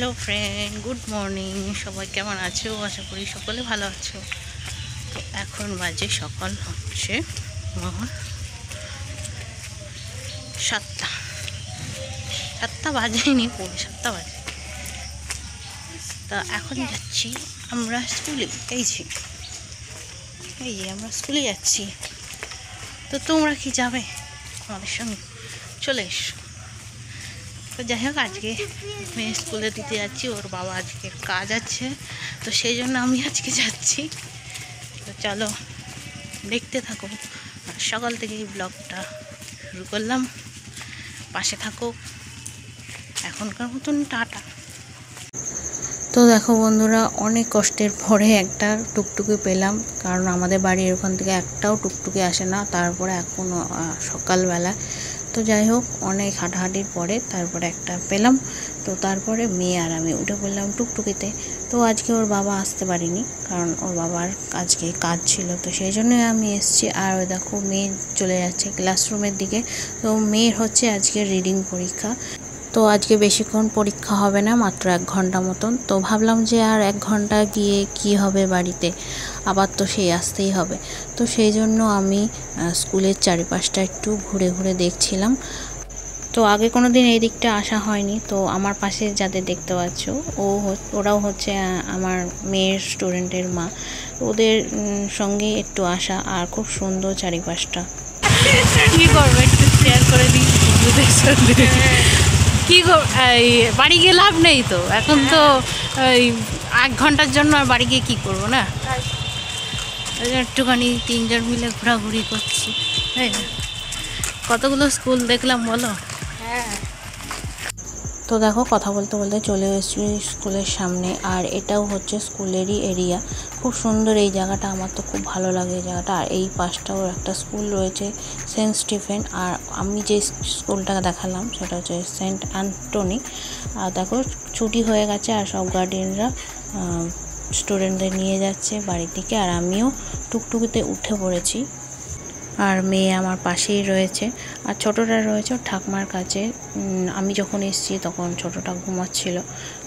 Hello friend, good morning. সবাই কেমন আছো? আশা করি সকলে ভালো আছো। তো এখন বাজে সকাল হচ্ছে 7টা। 7টা বাজেনি, 7:45 বাজে। তা এখন যাচ্ছি আমরা স্কুলে। এই যে আমরা স্কুলে যাচ্ছি। তো তোমরা কি যাবে আমাদের সঙ্গে? চলে এসো। তো যাই হোক, আজকে মেয়ে স্কুলে দিতে যাচ্ছি। ওর বাবা আজকে কাজ আছে, তো সেই জন্য আমি আজকে যাচ্ছি। তো চলো দেখতে থাকো। সকাল থেকে এই ব্লগটা শুরু করলাম, পাশে থাকো। এখনকার মতন টাটা। তো দেখো বন্ধুরা, অনেক কষ্টের পরে একটা টুকটুকি পেলাম, কারণ আমাদের বাড়ির ওখান থেকে একটাও টুকটুকি আসে না। তারপরে এখনও সকালবেলা। তো যাই হোক, অনেক হাঁটাহাঁটির পরে তারপরে একটা পেলাম। তো তারপরে মেয়ে আর আমি উঠে পড়লাম টুকটুকিতে। তো আজকে ওর বাবা আসতে পারিনি, কারণ ওর বাবার আজকে কাজ ছিল, তো সেই জন্যই আমি এসেছি। আর ওই দেখো, মেয়ে চলে যাচ্ছে ক্লাসরুমের দিকে। তো মেয়ের হচ্ছে আজকে রিডিং পরীক্ষা। তো আজকে বেশিক্ষণ পরীক্ষা হবে না, মাত্র 1 ঘন্টা মতন। তো ভাবলাম যে আর 1 ঘন্টা গিয়ে কি হবে বাড়িতে, আবার তো সেই আসতেই হবে। তো সেই জন্য আমি স্কুলের চারিপাশটা একটু ঘুরে ঘুরে দেখছিলাম। তো আগে কোনো দিন এই দিকটা আসা হয়নি। তো আমার পাশে যাদের দেখতে পাচ্ছ, ওরাও হচ্ছে আমার মেয়ের স্টুডেন্টের মা। ওদের সঙ্গে একটু আসা। আর খুব সুন্দর চারিপাশটা। কী করবো, একটু শেয়ার করে দিই বন্ধুদের সঙ্গে। কী বাড়ি গিয়ে লাভ নেই তো, এখন তো ওই 1 ঘন্টার জন্য আর বাড়ি গিয়ে কী করবো না, একটুখানি 3 জন মিলে ঘোরাঘুরি করছি, তাই না? কতগুলো স্কুল দেখলাম বলো। তো দেখো, কথা বলতে বলতে চলে এসেছি স্কুলের সামনে। আর এটাও হচ্ছে স্কুলেরই এরিয়া। খুব সুন্দর এই জায়গাটা, আমার তো খুব ভালো লাগে এই জায়গাটা। আর এই পাশটাও একটা স্কুল রয়েছে, সেন্ট স্টিফেন। আর আমি যে স্কুলটাকে দেখালাম সেটা হচ্ছে সেন্ট অ্যান্টনি। আর দেখো, ছুটি হয়ে গেছে আর সব গার্ডিয়ানরা স্টুডেন্টদের নিয়ে যাচ্ছে বাড়ির দিকে। আর আমিও টুকটুকিতে উঠে পড়েছি। আর মেয়ে আমার পাশেই রয়েছে, আর ছোটোটা রয়েছে ওর ঠাকুমার কাছে। আমি যখন এসেছি তখন ছোটোটা ঘুমাচ্ছিল,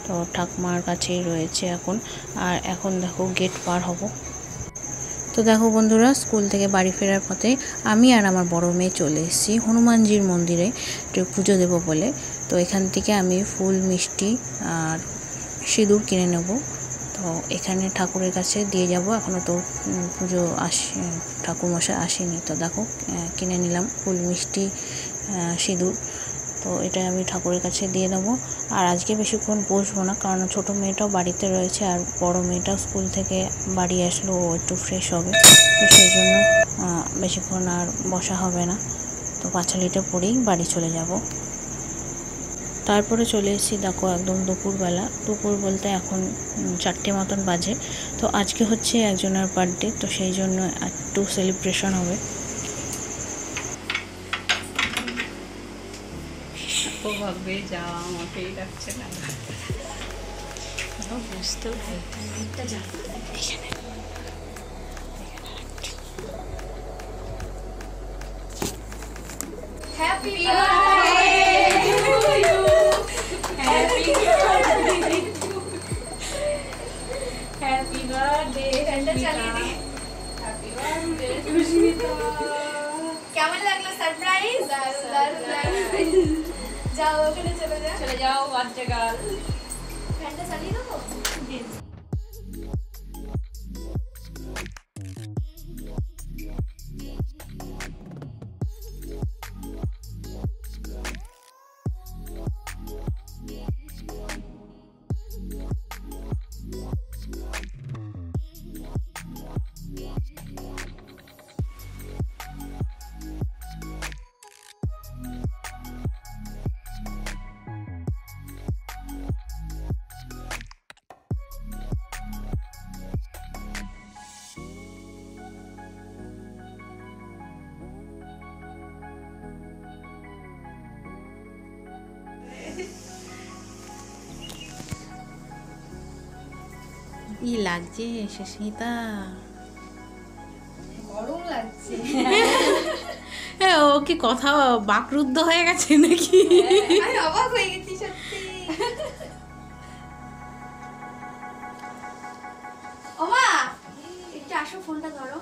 তো ঠাকুমার কাছেই রয়েছে এখন। আর এখন দেখো গেট পার হব। তো দেখো বন্ধুরা, স্কুল থেকে বাড়ি ফেরার পথে আমি আর আমার বড় মেয়ে চলে এসেছি হনুমানজির মন্দিরে একটু পুজো দেবো বলে। তো এখান থেকে আমি ফুল, মিষ্টি আর সিঁদুর কিনে নেব। তো এখানে ঠাকুরের কাছে দিয়ে যাব। এখনও তো পুজো ঠাকুরমশাই আসেনি। তো দেখো, কিনে নিলাম ফুল, মিষ্টি, সিঁদুর। তো এটা আমি ঠাকুরের কাছে দিয়ে দেবো। আর আজকে বেশিক্ষণ বসবো না, কারণ ছোটো মেয়েটাও বাড়িতে রয়েছে। আর বড় মেয়েটাও স্কুল থেকে বাড়ি আসলো, ও একটু ফ্রেশ হবে। তো সেই জন্য বেশিক্ষণ আর বসা হবে না। তো পাঁচালিটা পরেই বাড়ি চলে যাব। তারপরে চলে এসেছি দেখো একদম দুপুরবেলা। দুপুর বলতে এখন 4টে মতন বাজে। তো আজকে হচ্ছে একজনের বার্থডে, তো সেই জন্য একটু সেলিব্রেশন হবে। ভাববে যাওয়া আমাকেই ডাকছে না, বুঝতে Happy birthday to you. Happy birthday. Happy birthday. Happy birthday Susmita. কেমন লাগলো সারপ্রাইজ? দারুণ। যাও ওখানে চলে যাও বাচ্চা গার্ল। ফ্যানটা চালিয়ে দেবো? কি লাগছে সুস্মিতা? গরম লাগছে। হ্যাঁ, ও কি কথা বাকরুদ্ধ হয়ে গেছে নাকি? আমি অবাক হয়ে গেছি সত্যি। ফোনটা ধরো।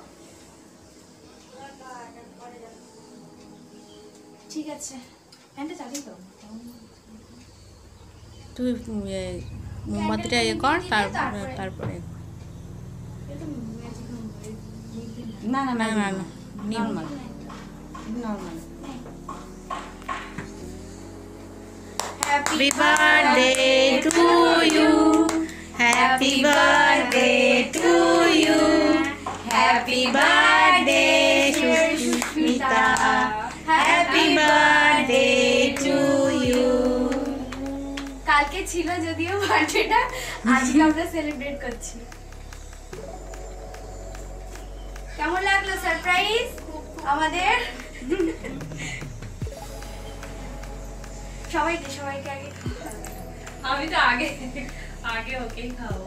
ঠিক আছে, ফ্যানটা চালিয়ে দাও। তুই মোমবাতিটা ইয়ে কর, তারপরে না না না না না normal normal. Happy birthday to you. Happy birthday to you. Happy birthday Sushmita. Happy birthday to you. কালকে ছিল যদিও বার্থডেটা, আজকে আমরা সেলিব্রেট করছি। কেমন লাগলো সারপ্রাইজ আমাদের? সবাইকে আগে আমি তো আগে ওকেই খাবো।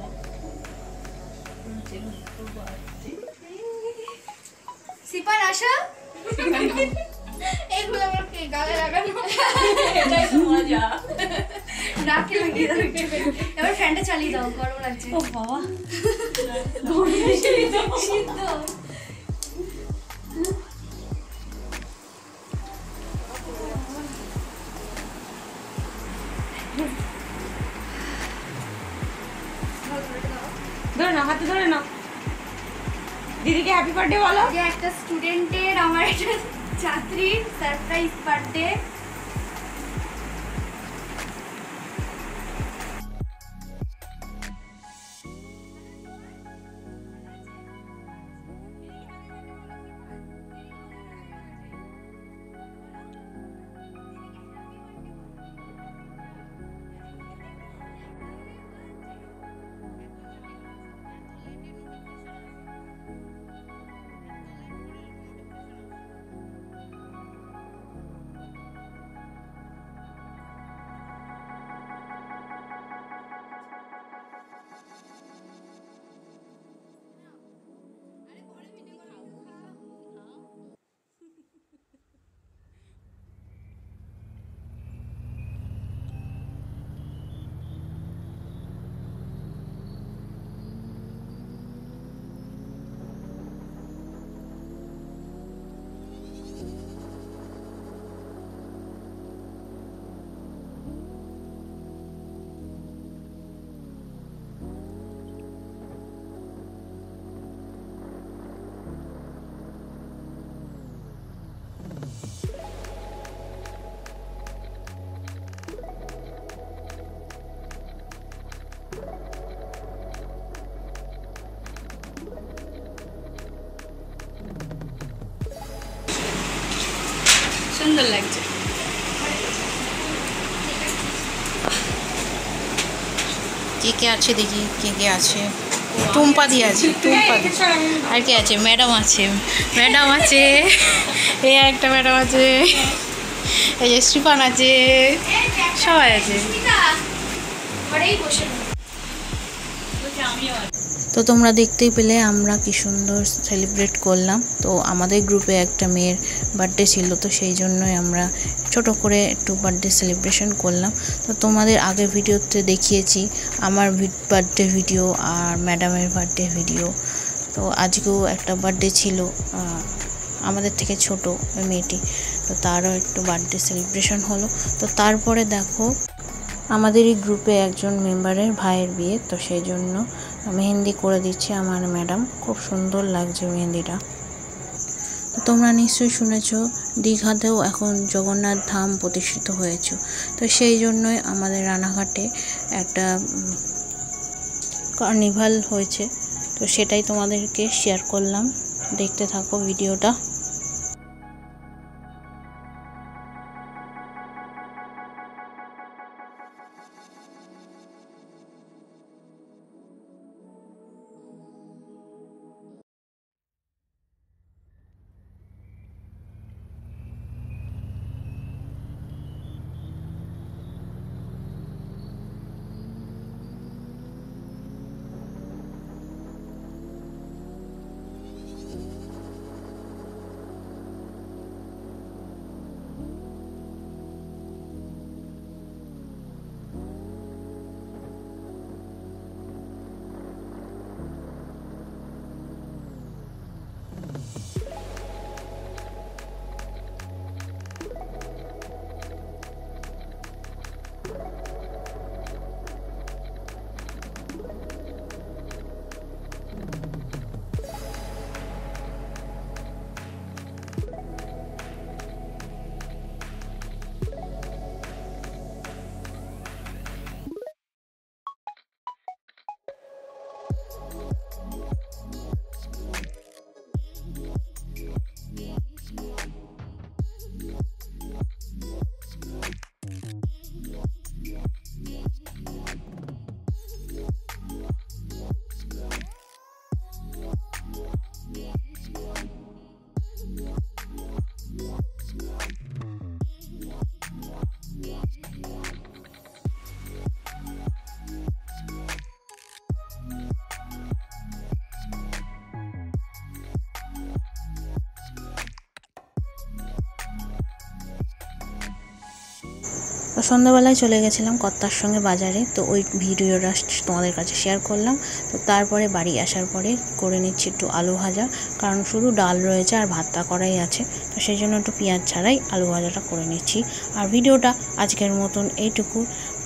সিপান আসো। এগুলো আমার কে গালে লাগানো, এটাই তো মজা। নাকে লাগিয়ে দাও একটু। এবার ফ্যানটা চালিয়ে দাও, গরম লাগছে। ও বাবা, সিদ্ধ। ধরে নাও, হাতে ধরে নাও। দিদিকে হ্যাপি বার্থডে বলো। যে একটা স্টুডেন্টের, আমার একটা ছাত্রীর সারপ্রাইজ বার্থডে। সুন্দর লাগছে। কে আছে দেখি, কে আছে। টুম্পা দি আছে, টুম্পা দি। আর কে আছে? ম্যাডাম আছে, এই একটা ম্যাডাম আছে, এই যে শ্রীপান আছে, সবাই আছে। ঘরেই বসে আমিও তো তোমরা দেখতেই পেলে আমরা কি সুন্দর সেলিব্রেট করলাম। তো আমাদের গ্রুপে একটা মেয়ের বার্থডে ছিল, তো সেই জন্যই আমরা ছোট করে একটু বার্থডে সেলিব্রেশন করলাম। তো তোমাদের আগের ভিডিওতে দেখিয়েছি আমার বার্থডে ভিডিও আর ম্যাডামের বার্থডে ভিডিও। তো আজকেও একটা বার্থডে ছিল আমাদের থেকে ছোট ওই মেয়েটি, তো তারও একটু বার্থডে সেলিব্রেশন হলো। তো তারপরে দেখো আমাদেরই গ্রুপে একজন মেম্বারের ভাইয়ের বিয়ে, তো সেই জন্য মেহেন্দি করে দিচ্ছে আমার ম্যাডাম। খুব সুন্দর লাগছে মেহেন্দিটা। তো তোমরা নিশ্চয়ই শুনেছ দীঘাতেও এখন জগন্নাথ ধাম প্রতিষ্ঠিত হয়েছে, তো সেই জন্যই আমাদের রানাঘাটে একটা কার্নিভাল হয়েছে। তো সেটাই তোমাদেরকে শেয়ার করলাম, দেখতে থাকো ভিডিওটা। তো সন্ধ্যাবেলায় চলে গেছিলাম কর্তার সঙ্গে বাজারে, তো ওই ভিডিওটা তোমাদের কাছে শেয়ার করলাম। তো তারপরে বাড়ি আসার পরে করে নিচ্ছি একটু আলু ভাজা, কারণ শুধু ডাল রয়েছে আর ভাতটা করাই আছে, তো সেই জন্য একটু পেঁয়াজ ছাড়াই আলু ভাজাটা করে নিচ্ছি। আর ভিডিওটা আজকের মতন এইটুকু।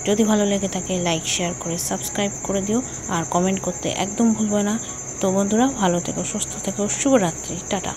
যদি ভালো লেগে থাকে লাইক শেয়ার করে সাবস্ক্রাইব করে দিও, আর কমেন্ট করতে একদম ভুলবে না। তো বন্ধুরা, ভালো থেকো, সুস্থ থেকো, শুভরাত্রি, টাটা।